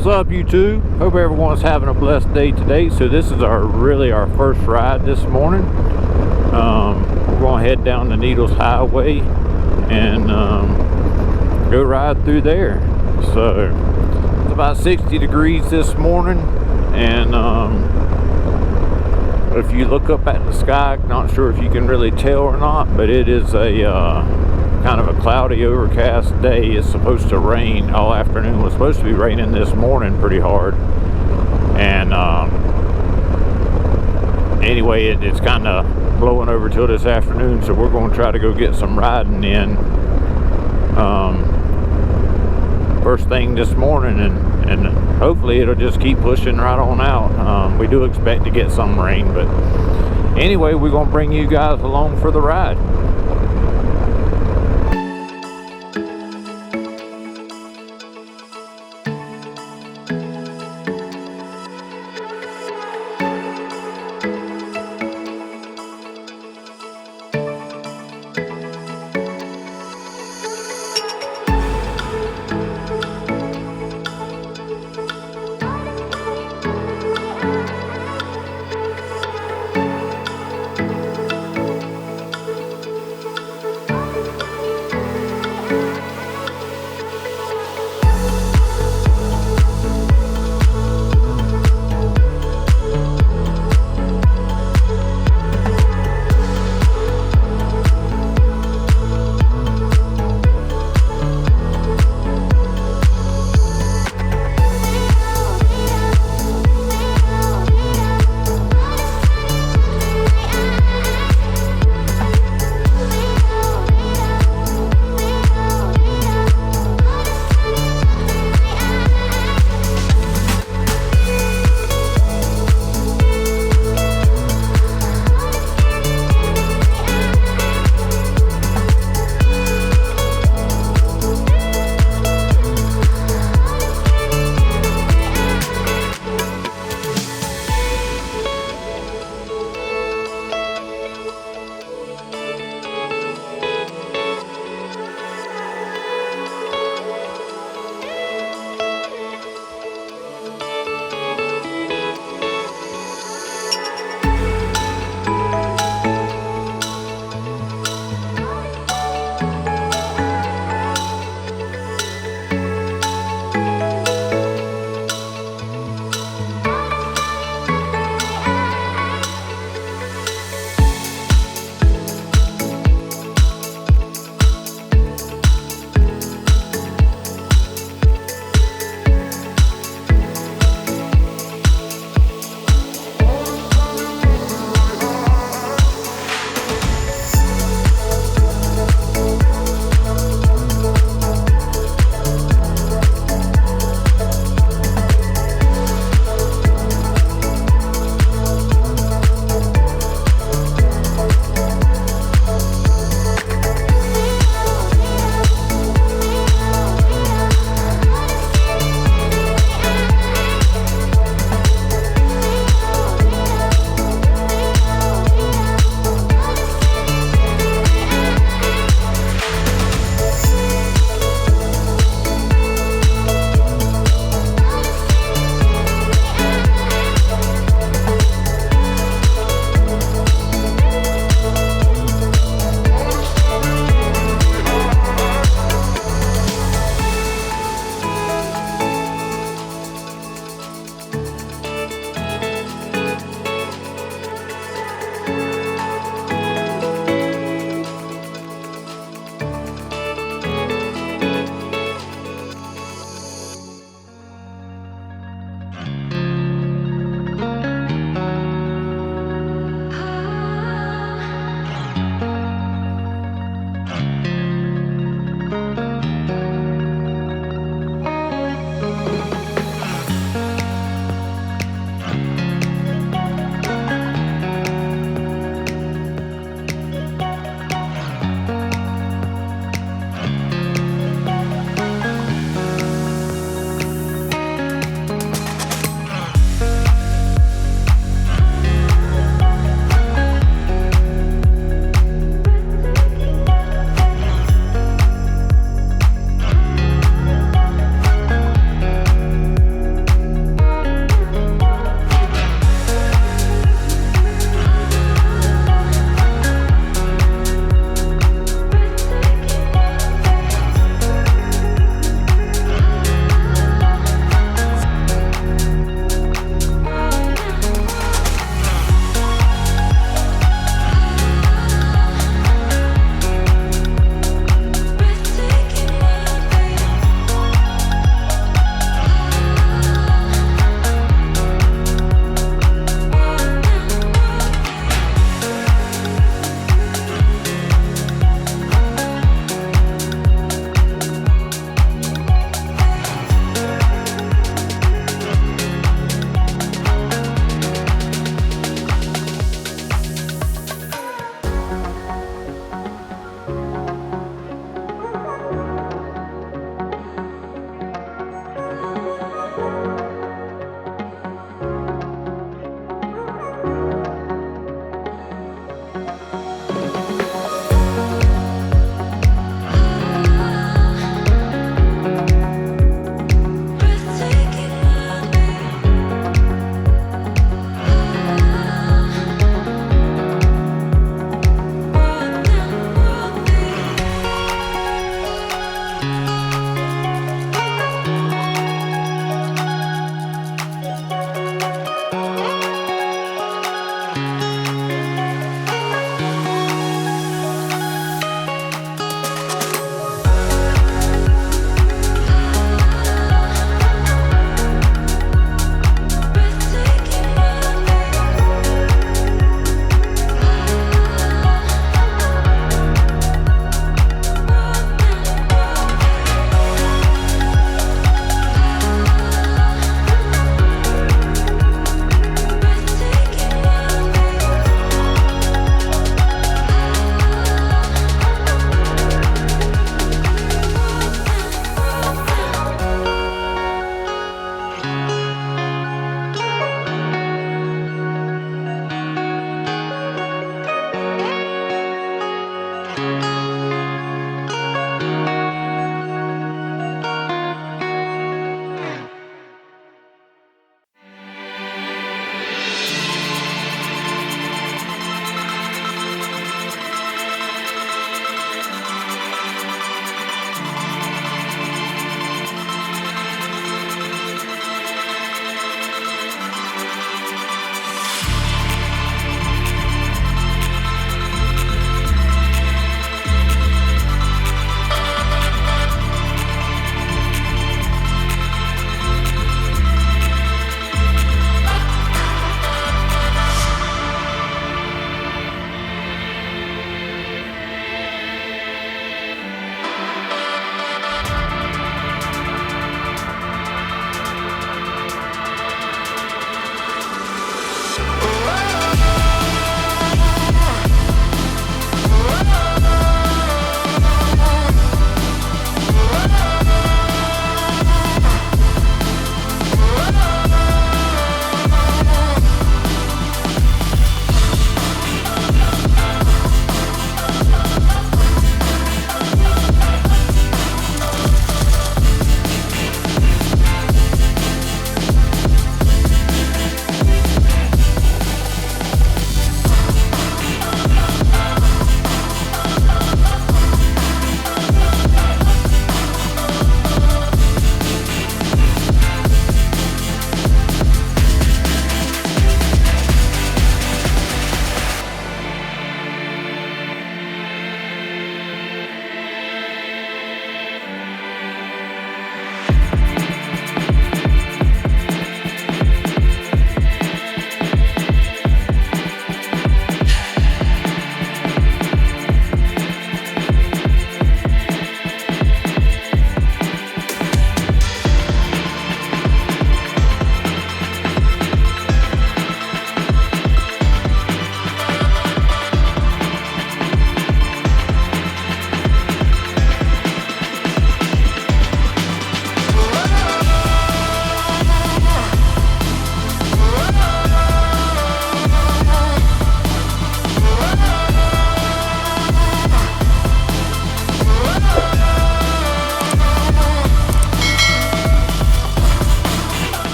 What's up, YouTube? Hope everyone's having a blessed day today. So this is really our first ride this morning. We're going to head down the Needles Highway and go ride through there. So it's about 60 degrees this morning, and if you look up at the sky, not sure if you can really tell or not, but it is a kind of a cloudy, overcast day. It's supposed to rain all afternoon. It was supposed to be raining this morning pretty hard, and anyway, it's kind of blowing over till this afternoon, so we're going to try to go get some riding in first thing this morning, and hopefully it'll just keep pushing right on out. We do expect to get some rain, but anyway, we're going to bring you guys along for the ride.